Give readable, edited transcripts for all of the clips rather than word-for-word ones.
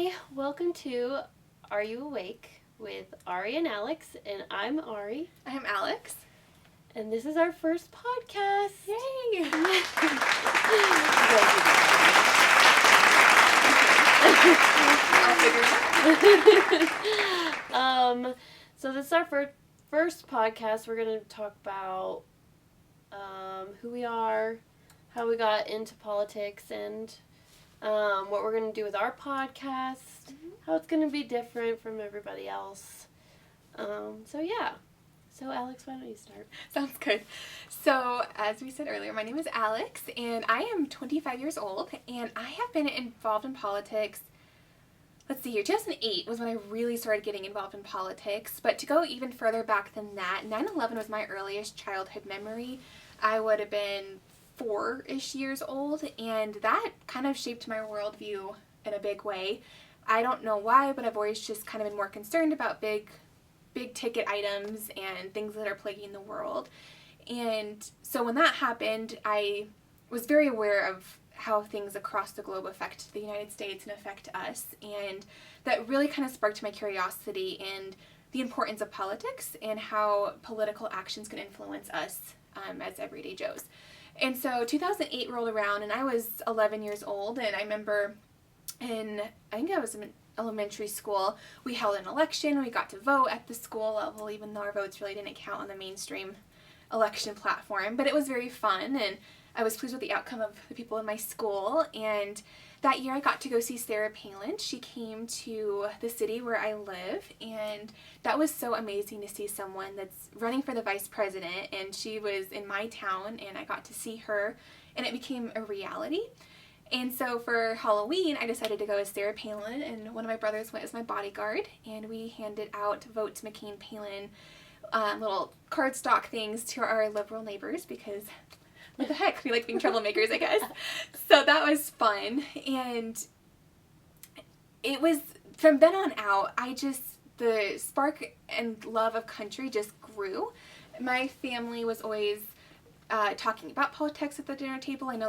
Hi, welcome to Are You Awake with Ari and Alex, and I'm Ari, I'm Alex. and this is our first podcast. Yay! I'll figure it out. So this is our first podcast. We're going to talk about who we are, how we got into politics, and what we're going to do with our podcast, how it's going to be different from everybody else. So Alex, why don't you start? Sounds good. So, as we said earlier, my name is Alex, and I am 25 years old, and I have been involved in politics. Let's see here, 2008 was when I really started getting involved in politics, but to go even further back than that, 9/11 was my earliest childhood memory. I would have been 4-ish years old, and that kind of shaped my worldview in a big way. I don't know why, but I've always just kind of been more concerned about big ticket items and things that are plaguing the world. And so when that happened, I was very aware of how things across the globe affect the United States and affect us. And that really kind of sparked my curiosity and the importance of politics and how political actions can influence us as everyday Joes. And so 2008 rolled around, and I was 11 years old, and I remember I think I was in elementary school, we held an election. We got to vote at the school level, even though our votes really didn't count on the mainstream election platform. But it was very fun, and I was pleased with the outcome of the people in my school. And that year I got to go see Sarah Palin. She came to the city where I live, and that was so amazing to see someone that's running for the vice president. And she was in my town, and I got to see her, and it became a reality. And so for Halloween, I decided to go as Sarah Palin, and one of my brothers went as my bodyguard, and we handed out Vote to McCain Palin little cardstock things to our liberal neighbors because, what the heck, we like being troublemakers, I guess. So that was fun, and it was, from then on out, the spark and love of country just grew. My family was always talking about politics at the dinner table. I know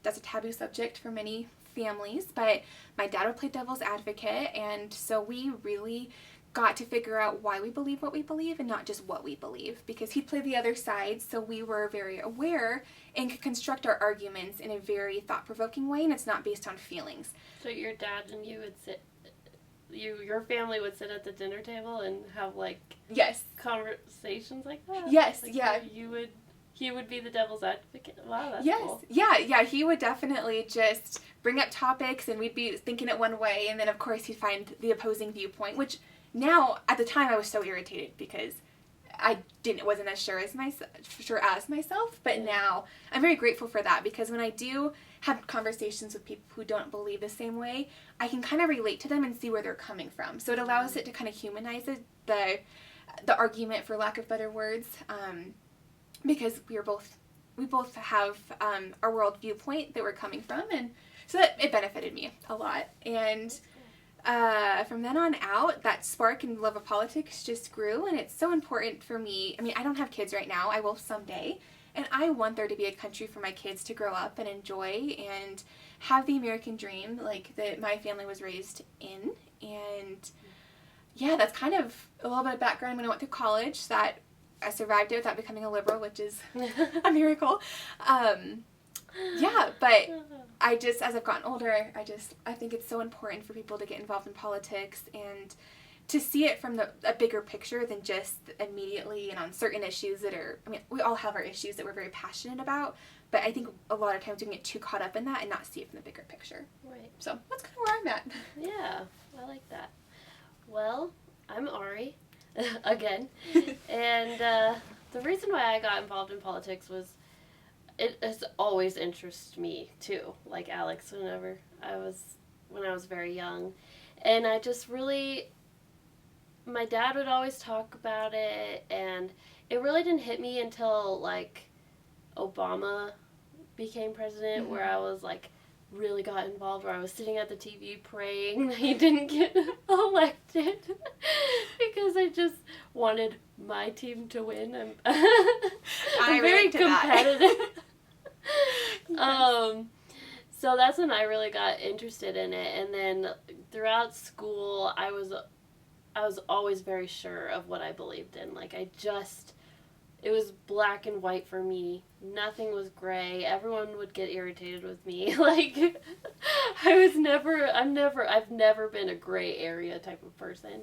that's a taboo subject for many families, but my dad would play devil's advocate, and so we really got to figure out why we believe what we believe and not just what we believe, because he played the other side, so we were very aware and could construct our arguments in a very thought-provoking way, and it's not based on feelings. So your dad and you would sit, your family would sit at the dinner table and have Yes. conversations like that? Yes, yeah. He would be the devil's advocate. Wow, that's cool. Yeah, he would definitely just bring up topics, and we'd be thinking it one way, and then of course he'd find the opposing viewpoint, which now, at the time, I was so irritated because I wasn't as sure as myself, but now I'm very grateful for that, because when I do have conversations with people who don't believe the same way, I can kind of relate to them and see where they're coming from. So it allows it to kind of humanize the argument, for lack of better words, because we both have our world viewpoint that we're coming from, and so that it benefited me a lot. And from then on out, that spark and love of politics just grew, and it's so important for me. I mean, I don't have kids right now. I will someday, and I want there to be a country for my kids to grow up and enjoy and have the American dream like that my family was raised in. And yeah, that's kind of a little bit of background. When I went through college, that I survived it without becoming a liberal, which is a miracle. Yeah, but as I've gotten older, I think it's so important for people to get involved in politics and to see it from a bigger picture than just immediately and on certain issues we all have our issues that we're very passionate about, but I think a lot of times we can get too caught up in that and not see it from the bigger picture. Right. So that's kind of where I'm at. Yeah, I like that. Well, I'm Ari, again, and the reason why I got involved in politics was it has always interested me too, like Alex, when I was very young. And I just really, my dad would always talk about it, and it really didn't hit me until Obama became president, where I was really got involved, where I was sitting at the TV praying that he didn't get elected because I just wanted my team to win. I'm very competitive. So that's when I really got interested in it. And then throughout school, I was always very sure of what I believed in. Like, it was black and white for me. Nothing was gray. Everyone would get irritated with me. Like, I've never been a gray area type of person.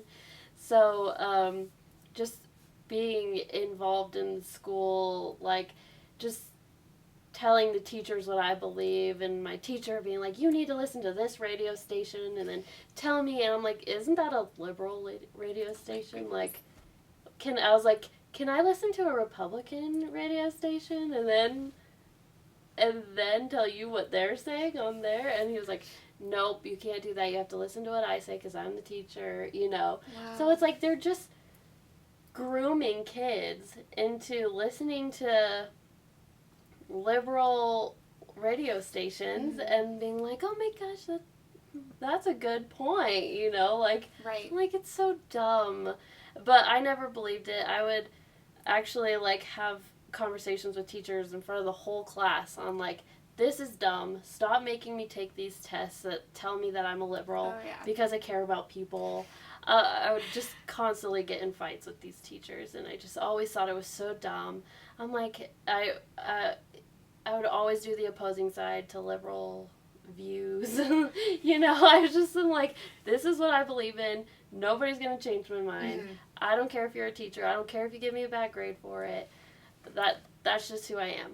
So, just being involved in school, like, just telling the teachers what I believe, and my teacher being like, you need to listen to this radio station, and then tell me, and I'm like, isn't that a liberal radio station? Like, can I listen to a Republican radio station and then tell you what they're saying on there? And he was like, nope, you can't do that. You have to listen to what I say because I'm the teacher, Wow. So it's like they're just grooming kids into listening to liberal radio stations and being like, oh my gosh, that's a good point, Right. Like, it's so dumb. But I never believed it. I would actually, like, have conversations with teachers in front of the whole class on, like, this is dumb. Stop making me take these tests that tell me that I'm a liberal because I care about people. I would just constantly get in fights with these teachers, and I just always thought it was so dumb. I'm like, I would always do the opposing side to liberal views. I was just like, this is what I believe in. Nobody's going to change my mind. Mm-hmm. I don't care if you're a teacher. I don't care if you give me a bad grade for it. That's just who I am.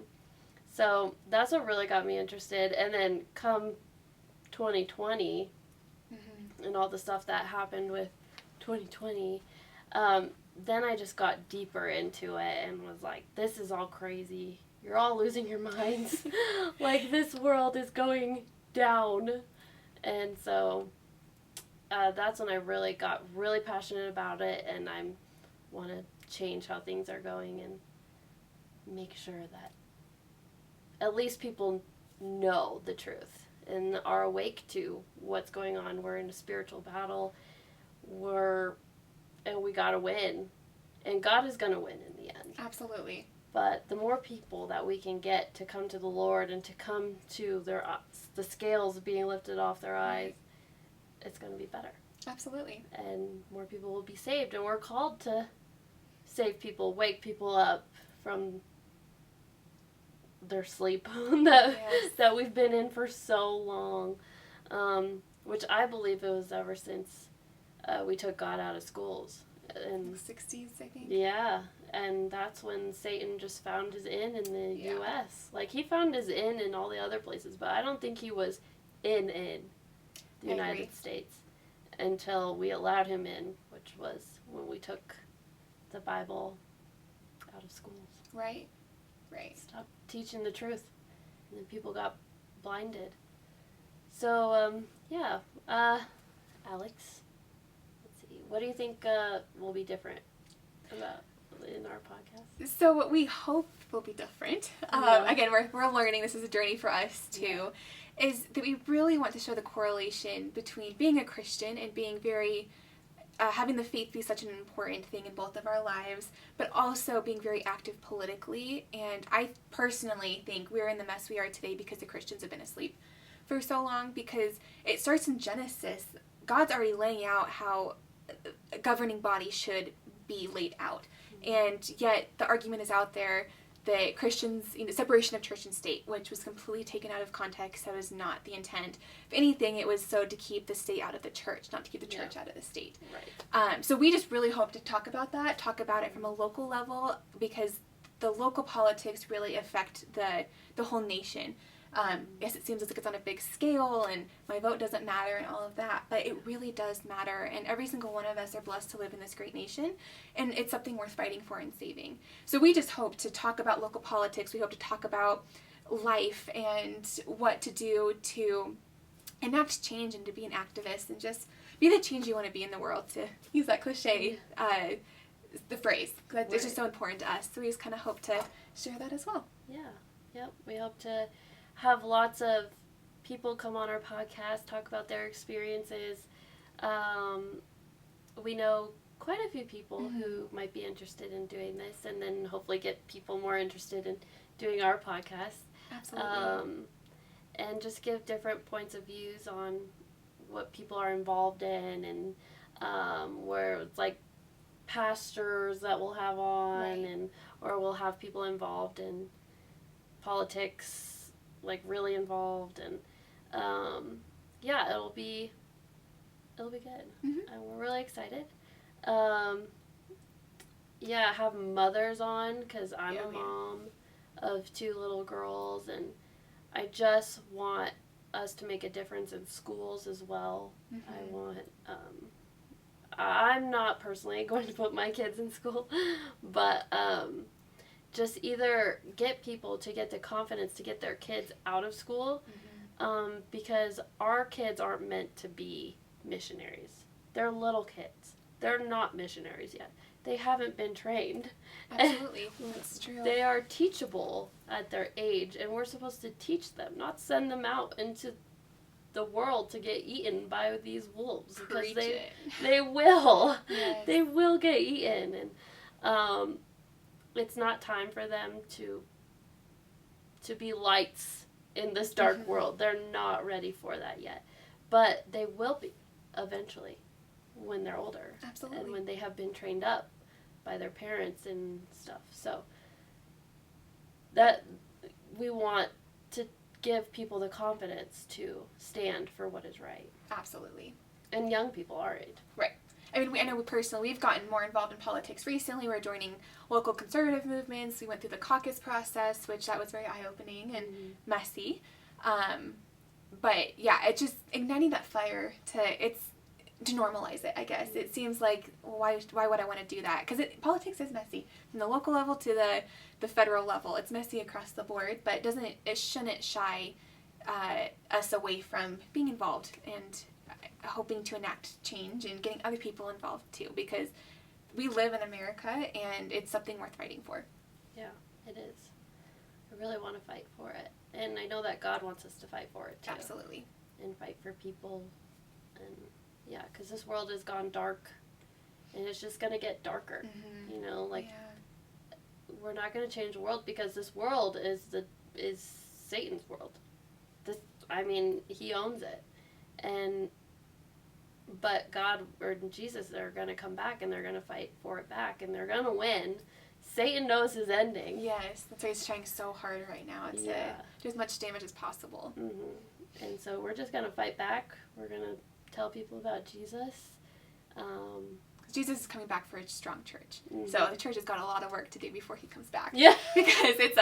So that's what really got me interested. And then come 2020 and all the stuff that happened with 2020, then I just got deeper into it and was like, this is all crazy. You're all losing your minds. Like, this world is going down. And so that's when I really got really passionate about it, and I want to change how things are going and make sure that at least people know the truth and are awake to what's going on. We're in a spiritual battle. And we got to win. And God is going to win in the end. Absolutely. But the more people that we can get to come to the Lord and to come to the scales being lifted off their eyes, it's going to be better. Absolutely. And more people will be saved. And we're called to save people, wake people up from their sleep that we've been in for so long. Which I believe it was ever since we took God out of schools. In the 60s, I think. Yeah, and that's when Satan just found his in the U.S. Like, he found his in all the other places, but I don't think he was in the United States until we allowed him in, which was when we took the Bible out of schools. Right. Stopped teaching the truth, and then people got blinded. So, Alex, what do you think will be different about in our podcast? So what we hope will be different, again, we're learning, this is a journey for us too, is that we really want to show the correlation between being a Christian and being very, having the faith be such an important thing in both of our lives, but also being very active politically. And I personally think we're in the mess we are today because the Christians have been asleep for so long, because it starts in Genesis. God's already laying out how a governing body should be laid out. And yet the argument is out there that Christians, separation of church and state, which was completely taken out of context. That was not the intent. If anything, it was so to keep the state out of the church, not to keep the church out of the state. Right. So we just really hope to talk about it from a local level, because the local politics really affect the whole nation. Yes, it seems like it's on a big scale and my vote doesn't matter and all of that, but it really does matter, and every single one of us are blessed to live in this great nation, and it's something worth fighting for and saving. So we just hope to talk about local politics. We hope to talk about life and what to do to enact change and to be an activist and just be the change you want to be in the world, to use that cliche the phrase, because it's just so important to us. So we just kind of hope to share that as well. Yeah. Yep. We hope to have lots of people come on our podcast, talk about their experiences. We know quite a few people who might be interested in doing this, and then hopefully get people more interested in doing our podcast. Absolutely. and just give different points of views on what people are involved in, and where it's like pastors that we'll have on, Right. and or we'll have people involved in politics, like really involved, and yeah, it'll be good. Mhm. And we're really excited. Um, yeah, have mothers on because I'm Oh, a yeah. mom of 2 little girls, and I just want us to make a difference in schools as well. I Mhm. want. I'm not personally going to put my kids in school, but just either get people to get the confidence to get their kids out of school, because our kids aren't meant to be missionaries. They're little kids. They're not missionaries yet. They haven't been trained. Absolutely. That's true. They are teachable at their age, and we're supposed to teach them, not send them out into the world to get eaten by these wolves, because Preach it. they will. Yes. They will get eaten, and it's not time for them to be lights in this dark world. They're not ready for that yet, but they will be eventually when they're older. Absolutely. And when they have been trained up by their parents and stuff. So that we want to give people the confidence to stand for what is right. Absolutely. And young people our age. I mean, I know personally we've gotten more involved in politics recently. We're joining local conservative movements. We went through the caucus process, which that was very eye-opening and messy. But yeah, it's just igniting that fire to normalize it, I guess. It seems like, why would I want to do that? Because politics is messy. From the local level to the federal level, it's messy across the board, but it shouldn't shy us away from being involved and hoping to enact change and getting other people involved too, because we live in America and it's something worth fighting for. Yeah, it is. I really want to fight for it. And I know that God wants us to fight for it too. Absolutely. And fight for people. And yeah, because this world has gone dark, and it's just going to get darker. Mm-hmm. You know, like, yeah. we're not going to change the world, because this world is Satan's world. He owns it. But God or Jesus are going to come back, and they're going to fight for it back, and they're going to win. Satan knows his ending. Yes, that's why he's trying so hard right now to do as much damage as possible. Mm-hmm. And so we're just going to fight back. We're going to tell people about Jesus. Jesus is coming back for a strong church. Mm-hmm. So the church has got a lot of work to do before he comes back. Yeah. Because it's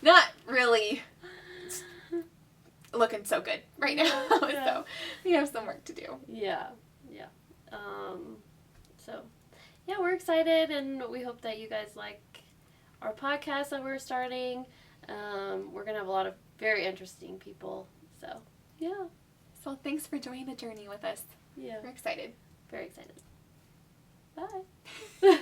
not really looking so good right now. Yeah. So we have some work to do. Yeah. So, yeah, we're excited, and we hope that you guys like our podcast that we're starting. We're going to have a lot of very interesting people. So, yeah. So thanks for joining the journey with us. Yeah. We're excited. Very excited. Bye.